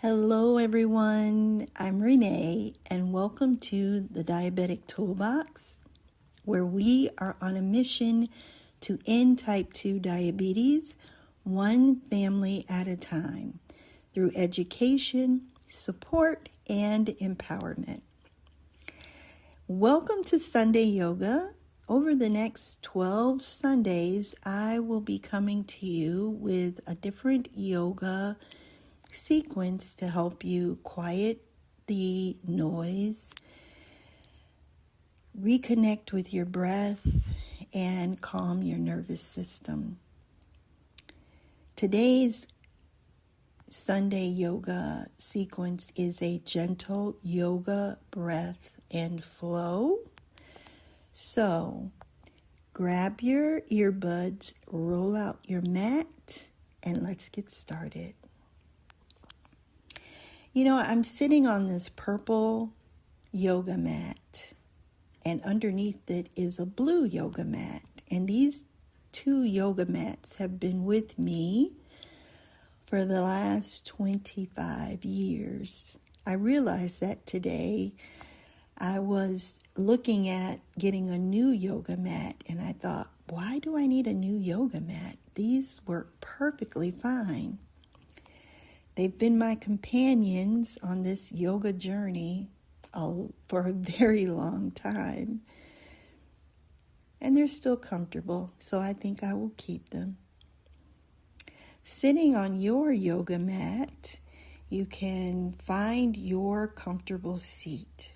Hello, everyone. I'm Renee, and welcome to the Diabetic Toolbox, where we are on a mission to end type 2 diabetes, one family at a time, through education, support, and empowerment. Welcome to Sunday Yoga. Over the next 12 Sundays, I will be coming to you with a different yoga sequence to help you quiet the noise, reconnect with your breath, and calm your nervous system. Today's Sunday yoga sequence is a gentle yoga breath and flow. So grab your earbuds, roll out your mat, and let's get started. You know, I'm sitting on this purple yoga mat, and underneath it is a blue yoga mat. And these two yoga mats have been with me for the last 25 years. I realized that today. I was looking at getting a new yoga mat, and I thought, why do I need a new yoga mat? These work perfectly fine. They've been my companions on this yoga journey for a very long time. And they're still comfortable, so I think I will keep them. Sitting on your yoga mat, you can find your comfortable seat.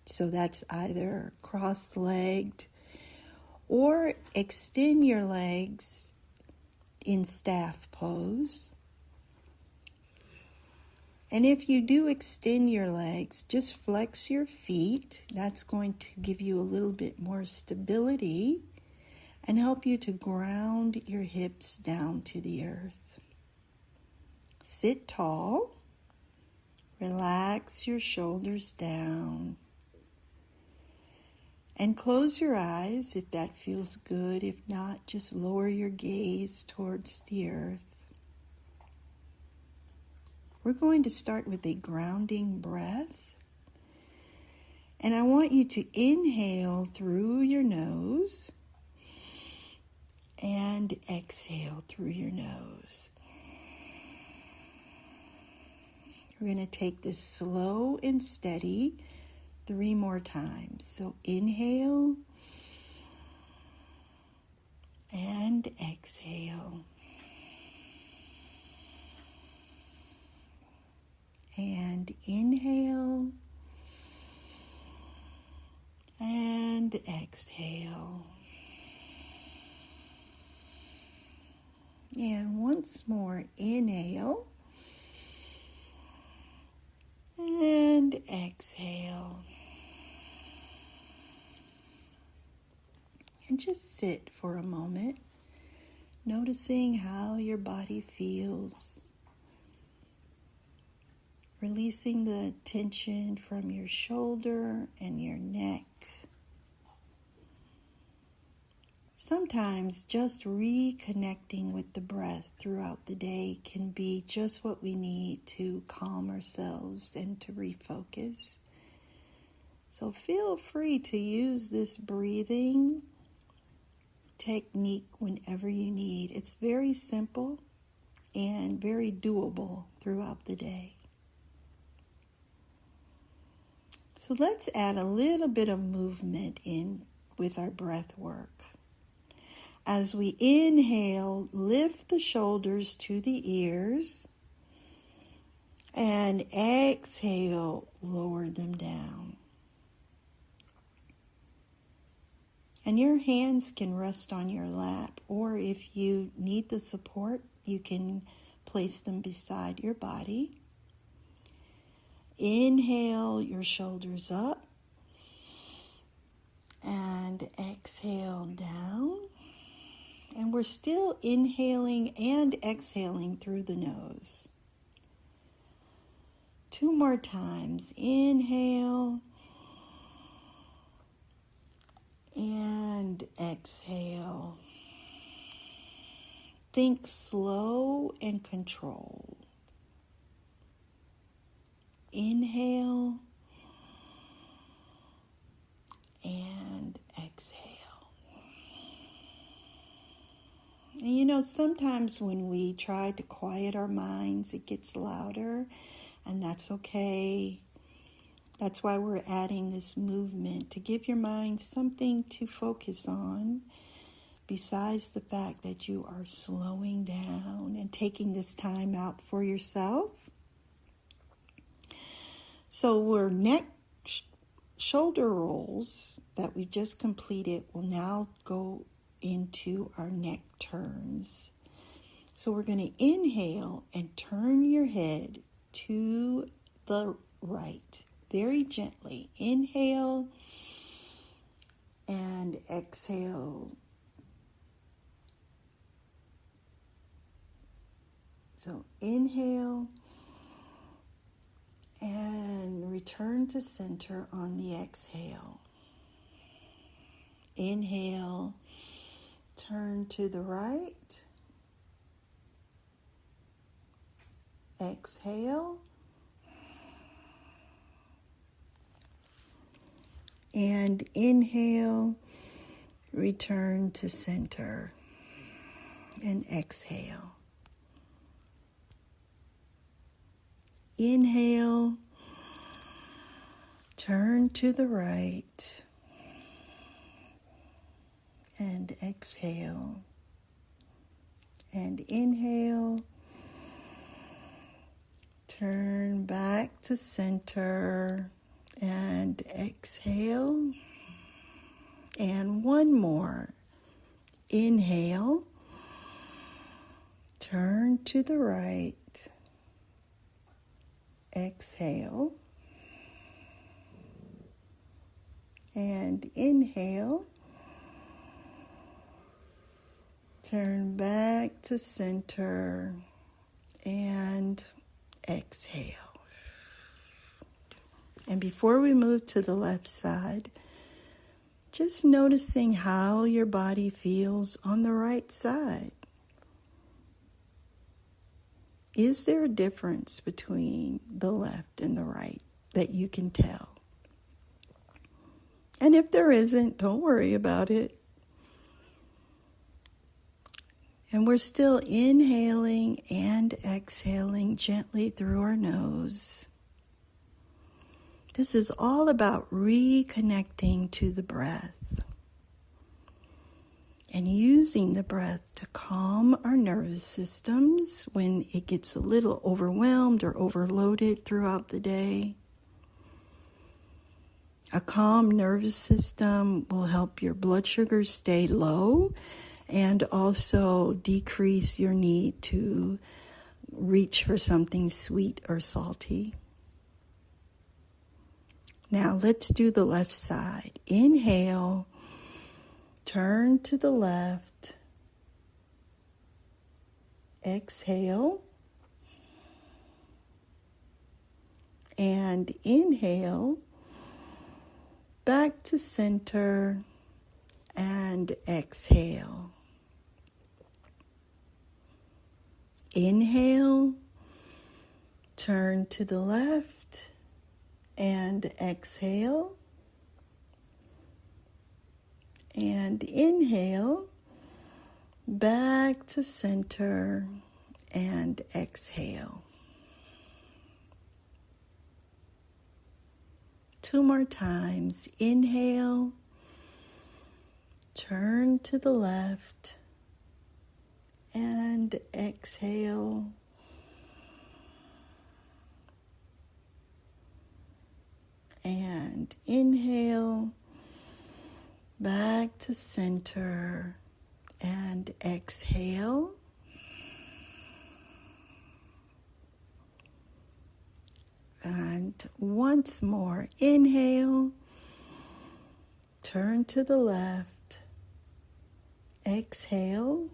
So that's either cross-legged or extend your legs in staff pose. And if you do extend your legs, just flex your feet. That's going to give you a little bit more stability and help you to ground your hips down to the earth. Sit tall. Relax your shoulders down. And close your eyes if that feels good. If not, just lower your gaze towards the earth. We're going to start with a grounding breath. And I want you to inhale through your nose and exhale through your nose. We're going to take this slow and steady 3 more times. So inhale and exhale. And inhale and exhale. And once more, inhale and exhale. And just sit for a moment, noticing how your body feels. Releasing the tension from your shoulder and your neck. Sometimes just reconnecting with the breath throughout the day can be just what we need to calm ourselves and to refocus. So feel free to use this breathing technique whenever you need. It's very simple and very doable throughout the day. So let's add a little bit of movement in with our breath work. As we inhale, lift the shoulders to the ears, and exhale, lower them down. And your hands can rest on your lap, or if you need the support, you can place them beside your body. Inhale your shoulders up and exhale down. And we're still inhaling and exhaling through the nose. 2 more times. Inhale and exhale. Think slow and controlled. inhale and exhale. And sometimes when we try to quiet our minds, it gets louder, and that's okay. That's why we're adding this movement, to give your mind something to focus on, besides the fact that you are slowing down and taking this time out for yourself. So we're shoulder rolls that we just completed will now go into our neck turns. So we're going to inhale and turn your head to the right, very gently. Inhale and exhale. So inhale and return to center on the exhale. Inhale, turn to the right. Exhale. And inhale, return to center. And exhale. Inhale, turn to the right. And exhale. And inhale, turn back to center. And exhale. And one more. Inhale, turn to the right. Exhale. And inhale. Turn back to center. And exhale. And before we move to the left side, just noticing how your body feels on the right side. Is there a difference between the left and the right that you can tell? And if there isn't, don't worry about it. And we're still inhaling and exhaling gently through our nose. This is all about reconnecting to the breath and using the breath to calm our nervous systems when it gets a little overwhelmed or overloaded throughout the day. A calm nervous system will help your blood sugar stay low and also decrease your need to reach for something sweet or salty. Now let's do the left side. Inhale, turn to the left. Exhale. And inhale, back to center, and exhale. Inhale, turn to the left, and exhale. And inhale, back to center, and exhale. 2 more times. Inhale, turn to the left, and exhale. And inhale, back to center, and exhale. And once more, inhale, turn to the left, exhale,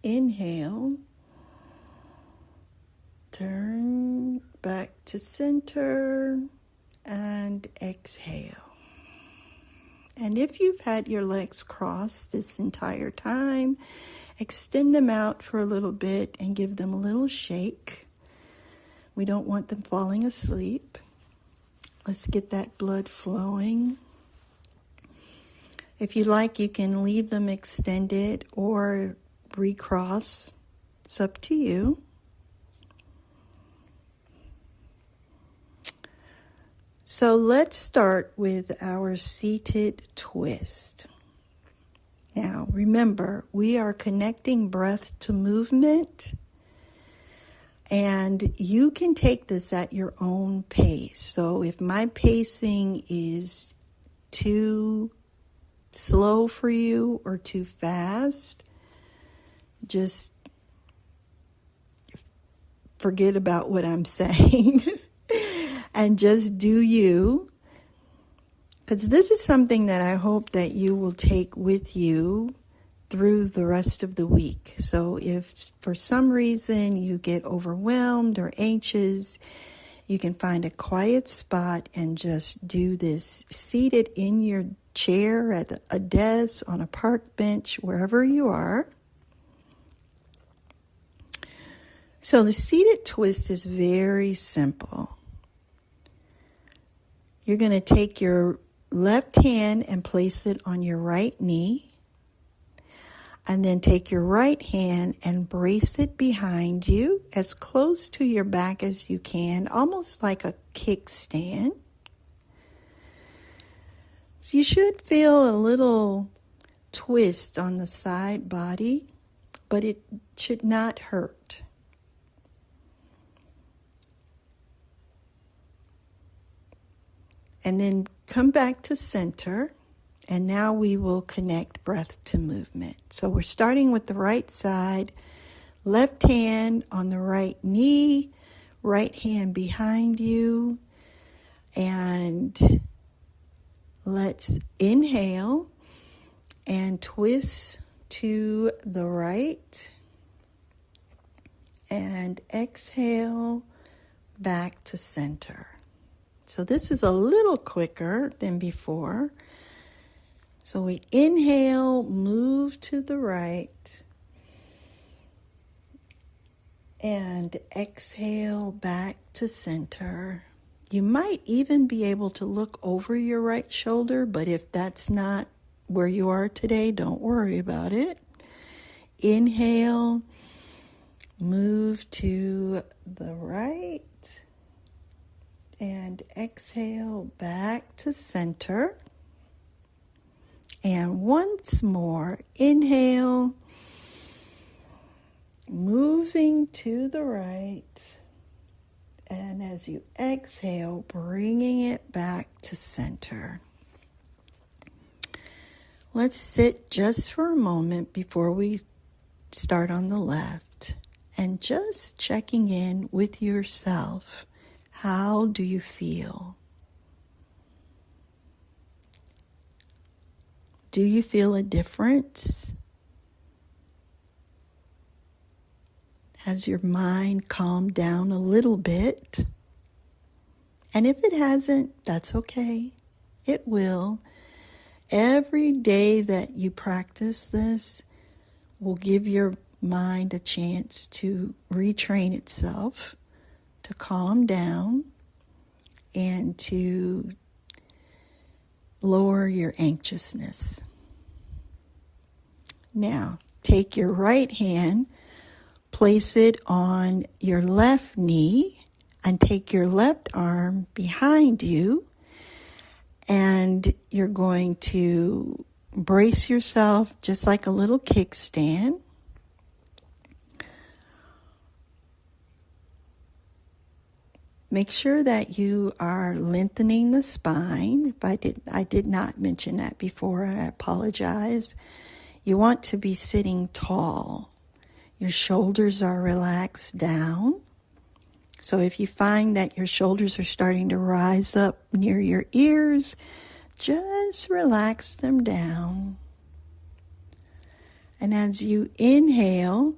inhale, turn back to center, and exhale. And if you've had your legs crossed this entire time, extend them out for a little bit and give them a little shake. We don't want them falling asleep. Let's get that blood flowing. If you like, you can leave them extended or recross. It's up to you. So let's start with our seated twist. Now, remember, we are connecting breath to movement, and you can take this at your own pace. So if my pacing is too slow for you or too fast, just forget about what I'm saying and just do you. Because this is something that I hope that you will take with you through the rest of the week. So if for some reason you get overwhelmed or anxious, you can find a quiet spot and just do this seated in your chair, at a desk, on a park bench, wherever you are. So the seated twist is very simple. You're going to take your left hand and place it on your right knee, and then take your right hand and brace it behind you as close to your back as you can, almost like a kickstand. So you should feel a little twist on the side body, but it should not hurt. And then come back to center, and now we will connect breath to movement. So we're starting with the right side, left hand on the right knee, right hand behind you, and let's inhale and twist to the right, and exhale back to center. So this is a little quicker than before. So we inhale, move to the right, and exhale back to center. You might even be able to look over your right shoulder, but if that's not where you are today, don't worry about it. Inhale, move to the right, and exhale back to center. And once more, inhale, moving to the right, and as you exhale, bringing it back to center. Let's sit just for a moment before we start on the left, and just checking in with yourself. How do you feel? Do you feel a difference? Has your mind calmed down a little bit? And if it hasn't, that's okay. It will. Every day that you practice this will give your mind a chance to retrain itself, to calm down, and to lower your anxiousness. Now, take your right hand, place it on your left knee, and take your left arm behind you, and you're going to brace yourself just like a little kickstand. Make sure that you are lengthening the spine. If I did not mention that before, I apologize. You want to be sitting tall. Your shoulders are relaxed down. So if you find that your shoulders are starting to rise up near your ears, just relax them down. And as you inhale,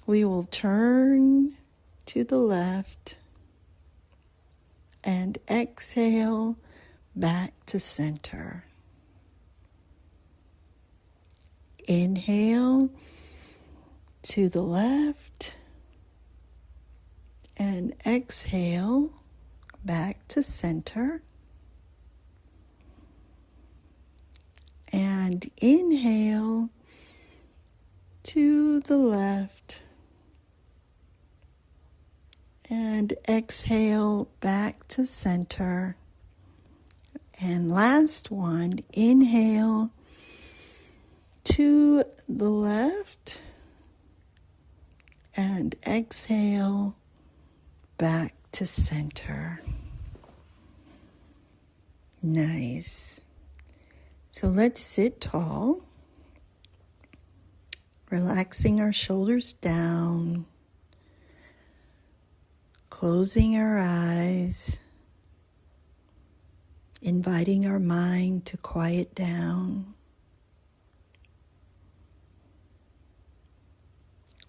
we will turn to the left and exhale back to center. inhale to the left and exhale back to center. And inhale to the left and exhale back to center. And last one, inhale to the left and exhale back to center. Nice. So let's sit tall, relaxing our shoulders down, closing our eyes, inviting our mind to quiet down.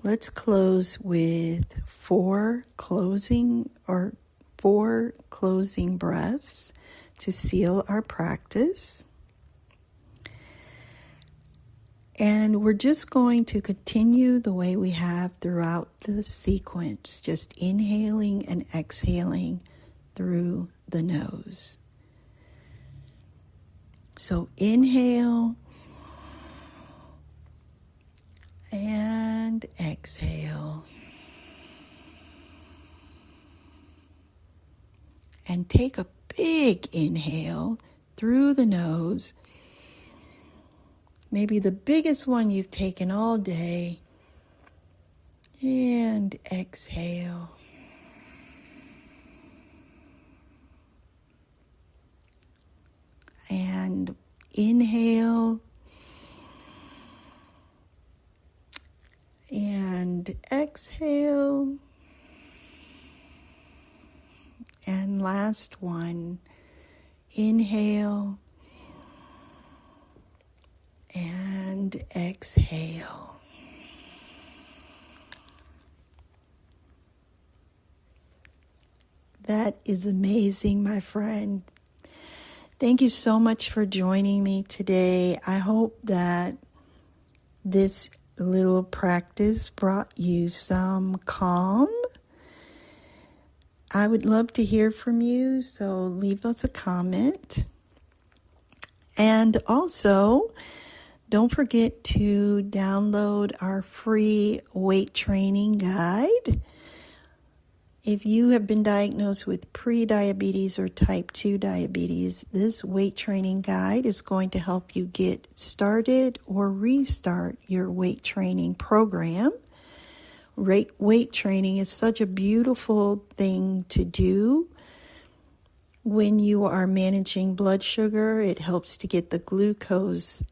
Let's close with four closing breaths to seal our practice. And we're just going to continue the way we have throughout the sequence, just inhaling and exhaling through the nose. So inhale and exhale. And take a big inhale through the nose. Maybe the biggest one you've taken all day. And exhale. And inhale. And exhale. And last one. Inhale. And exhale. That is amazing, my friend. Thank you so much for joining me today. I hope that this little practice brought you some calm. I would love to hear from you, so leave us a comment. And also, don't forget to download our free weight training guide. If you have been diagnosed with prediabetes or type 2 diabetes, this weight training guide is going to help you get started or restart your weight training program. Weight training is such a beautiful thing to do. When you are managing blood sugar, it helps to get the glucose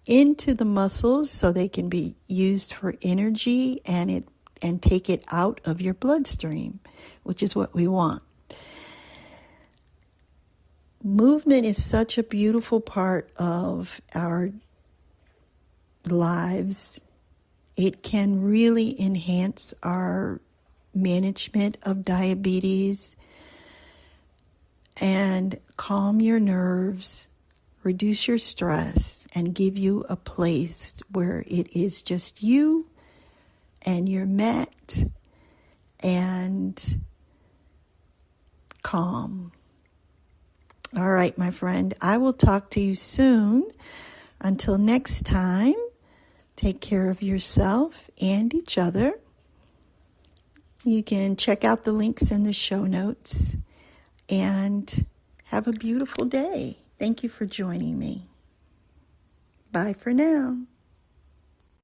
into the muscles so they can be used for energy and take it out of your bloodstream, which is what we want. Movement is such a beautiful part of our lives. It can really enhance our management of diabetes and calm your nerves, reduce your stress, and give you a place where it is just you and your mat and calm. All right, my friend, I will talk to you soon. Until next time, take care of yourself and each other. You can check out the links in the show notes and have a beautiful day. Thank you for joining me. Bye for now.